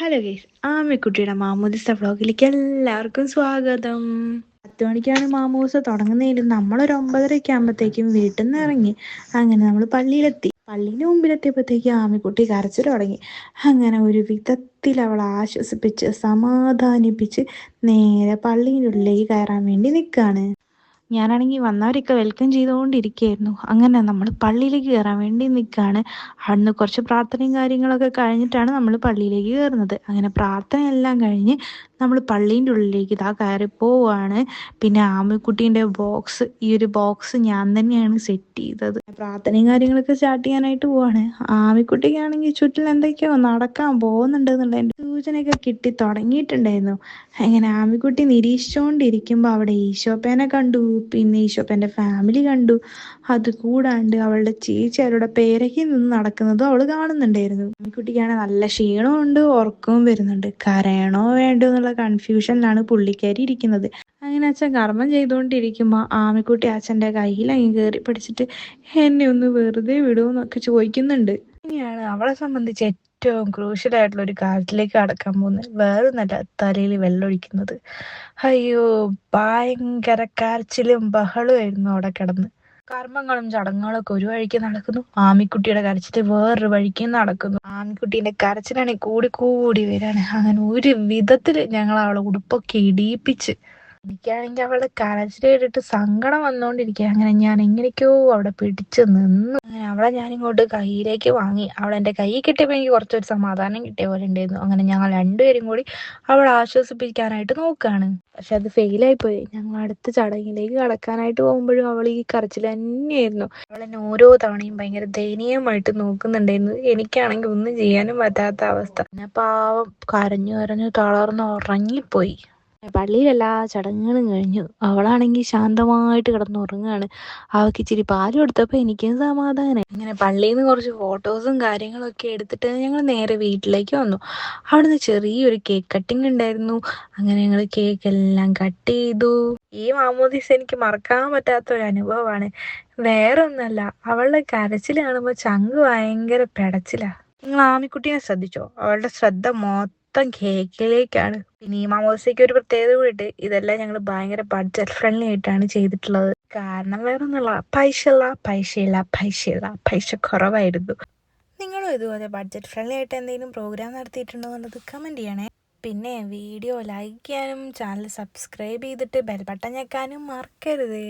Hello guys, ആമിക്കുട്ടിയുടെ മാമോദിസ വ്ളോഗിലേക്ക് എല്ലാവർക്കും സ്വാഗതം. 10 മണിക്കാണ് മാമോദിസ തുടങ്ങുന്നതിലും നമ്മളൊരു 9:30 ആകുമ്പോഴത്തേക്കും വീട്ടിൽ നിന്ന് ഇറങ്ങി. അങ്ങനെ നമ്മൾ പള്ളിയിലെത്തി. പള്ളിയുടെ മുമ്പിലെത്തിയപ്പോഴത്തേക്കും ആമിക്കുട്ടി കരച്ചിൽ തുടങ്ങി. അങ്ങനെ ഒരു വിധത്തിൽ അവളെ ആശ്വസിപ്പിച്ച് സമാധാനിപ്പിച്ച് നേരെ പള്ളിയുടെ ഉള്ളിലേക്ക് കയറാൻ വേണ്ടി നിൽക്കുകയാണ്. ഞാനാണെങ്കിൽ വന്നവരൊക്കെ വെൽക്കം ചെയ്തുകൊണ്ടിരിക്കുകയായിരുന്നു. അങ്ങനെ നമ്മൾ പള്ളിയിലേക്ക് കയറാൻ വേണ്ടി നിൽക്കുകയാണ്. അവിടുന്ന് കുറച്ച് പ്രാർത്ഥനയും കാര്യങ്ങളൊക്കെ കഴിഞ്ഞിട്ടാണ് നമ്മൾ പള്ളിയിലേക്ക് കയറുന്നത്. അങ്ങനെ പ്രാർത്ഥനയെല്ലാം കഴിഞ്ഞ് നമ്മൾ പള്ളീൻ്റെ ഉള്ളിലേക്ക് ഇതാ കയറി പോവുകയാണ്. പിന്നെ ആമിക്കുട്ടീൻ്റെ ഈ ഒരു ബോക്സ് ഞാൻ തന്നെയാണ് സെറ്റ് ചെയ്തത്. പ്രാർത്ഥനയും കാര്യങ്ങളൊക്കെ സ്റ്റാർട്ട് ചെയ്യാനായിട്ട് പോവാണ്. ആമിക്കുട്ടിക്കാണെങ്കിൽ ചുറ്റിൽ എന്തൊക്കെയോ നടക്കാൻ പോകുന്നുണ്ട് എന്നുള്ളതിൻ്റെ സൂചനയൊക്കെ കിട്ടി തുടങ്ങിയിട്ടുണ്ടായിരുന്നു. അങ്ങനെ ആമിക്കുട്ടി നിരീക്ഷിച്ചുകൊണ്ടിരിക്കുമ്പോൾ അവിടെ ഈശോപ്പേനെ കണ്ടു. പിന്നെ ഈശോപ്പേൻ്റെ ഫാമിലി കണ്ടു. അത് കൂടാണ്ട് അവളുടെ ചേച്ചി അവരുടെ പേരയ്ക്ക് നിന്ന് നടക്കുന്നതും അവൾ കാണുന്നുണ്ടായിരുന്നു. ആമിക്കുട്ടിക്കാണ് നല്ല ക്ഷീണമുണ്ട്, ഉറക്കവും വരുന്നുണ്ട്. കരയണോ വേണ്ടോ എന്നുള്ള കൺഫ്യൂഷനിലാണ് പുള്ളിക്കാരി ഇരിക്കുന്നത്. അങ്ങനെ അച്ഛൻ കർമ്മം ചെയ്തുകൊണ്ടിരിക്കുമ്പോൾ ആമിക്കുട്ടി അച്ഛൻ്റെ കയ്യിൽ അങ്ങ് കയറി പിടിച്ചിട്ട് എന്നെ ഒന്ന് വെറുതെ വിടുമെന്നൊക്കെ ചോദിക്കുന്നുണ്ട്. ഇനിയാണ് അവളെ സംബന്ധിച്ച് ഏറ്റവും ക്രൂഷ്യൽ ആയിട്ടുള്ള ഒരു കാര്യത്തിലേക്ക് കടക്കാൻ പോകുന്നത്. വേറൊന്നല്ല, തലയിൽ വെള്ളമൊഴിക്കുന്നത്. അയ്യോ, ഭയങ്കര കരച്ചിലും ബഹളമായിരുന്നു അവിടെ കിടന്ന്. കർമ്മങ്ങളും ചടങ്ങുകളൊക്കെ ഒരു വഴിക്ക് നടക്കുന്നു, ആമിക്കുട്ടിയുടെ കരച്ചിൽ വേറൊരു വഴിക്ക് നടക്കുന്നു. ആമിക്കുട്ടീന്റെ കരച്ചിലാണെങ്കിൽ കൂടി കൂടി വരാണ്. അങ്ങനെ ഒരു വിധത്തില് ഞങ്ങൾ അവളെ ഉടുപ്പൊക്കെ ഇടിയിപ്പിച്ച്. എനിക്കാണെങ്കിൽ അവളുടെ കരച്ചിൽ കേട്ടിട്ട് സങ്കടം വന്നോണ്ടിരിക്കുക. അങ്ങനെ ഞാൻ എങ്ങനെയൊക്കെയോ അവിടെ പിടിച്ചു നിന്നു. അങ്ങനെ അവളെ ഞാനിങ്ങോട്ട് കയ്യിലേക്ക് വാങ്ങി. അവളെന്റെ കൈ കിട്ടിയപ്പോൾ എനിക്ക് കുറച്ചൊരു സമാധാനം കിട്ടിയ പോലെ ഉണ്ടായിരുന്നു. അങ്ങനെ ഞങ്ങൾ രണ്ടുപേരും കൂടി അവളെ ആശ്വസിപ്പിക്കാനായിട്ട് നോക്കുകയാണ്. പക്ഷെ അത് ഫെയിലായിപ്പോയി. ഞങ്ങൾ അടുത്ത ചടങ്ങിലേക്ക് കടക്കാനായിട്ട് പോകുമ്പോഴും അവൾ ഈ കരച്ചിൽ തന്നെയായിരുന്നു. അവളെന്നെ ഓരോ തവണയും ഭയങ്കര ദയനീയമായിട്ട് നോക്കുന്നുണ്ടായിരുന്നു. എനിക്കാണെങ്കിൽ ഒന്നും ചെയ്യാനും പറ്റാത്ത അവസ്ഥ. പിന്നെ പാവം കരഞ്ഞു കരഞ്ഞു തളർന്ന് ഉറങ്ങിപ്പോയി. പള്ളിയിലെല്ലാ ചടങ്ങുകളും കഴിഞ്ഞു. അവളാണെങ്കിൽ ശാന്തമായിട്ട് കിടന്നുറങ്ങുകയാണ്. അവൾക്ക് ഇച്ചിരി പാല് കൊടുത്തപ്പോൾ എനിക്കും സമാധാനം. ഇങ്ങനെ പള്ളിയിൽ നിന്ന് കുറച്ച് ഫോട്ടോസും കാര്യങ്ങളൊക്കെ എടുത്തിട്ട് ഞങ്ങൾ നേരെ വീട്ടിലേക്ക് വന്നു. അവിടുന്ന് ചെറിയൊരു കേക്ക് കട്ടിങ് ഉണ്ടായിരുന്നു. അങ്ങനെ ഞങ്ങൾ കേക്ക് എല്ലാം കട്ട് ചെയ്തു. ഈ മാമോദിസ എനിക്ക് മറക്കാൻ പറ്റാത്ത ഒരു അനുഭവമാണ്. വേറെ ഒന്നല്ല, അവളുടെ കരച്ചിൽ കാണുമ്പോൾ ചങ്ക് ഭയങ്കര പെടച്ചിലാ. നിങ്ങൾ ആമിക്കുട്ടിയെ ശ്രദ്ധിച്ചോ? അവളുടെ ശ്രദ്ധ മൊത്തം കേക്കിലേക്കാണ്. പിന്നെ ഈ മാമോദിസയ്ക്ക് ഒരു പ്രത്യേകത കൂടിയിട്ട്, ഇതെല്ലാം ഞങ്ങൾ ഭയങ്കര ബഡ്ജറ്റ് ഫ്രണ്ട്ലി ആയിട്ടാണ് ചെയ്തിട്ടുള്ളത്. കാരണം വേറെ ഒന്നുമില്ല, പൈസ കുറവായിരുന്നു. നിങ്ങളും ഇതുപോലെ ബഡ്ജറ്റ് ഫ്രണ്ട്ലി ആയിട്ട് എന്തെങ്കിലും പ്രോഗ്രാം നടത്തിയിട്ടുണ്ടോ എന്നുള്ളത് കമൻറ്റ് ചെയ്യണേ. പിന്നെ വീഡിയോ ലൈക്ക് ചെയ്യാനും ചാനൽ സബ്സ്ക്രൈബ് ചെയ്തിട്ട് ബെൽ ബട്ടൺ ഞെക്കാനും മറക്കരുതേ.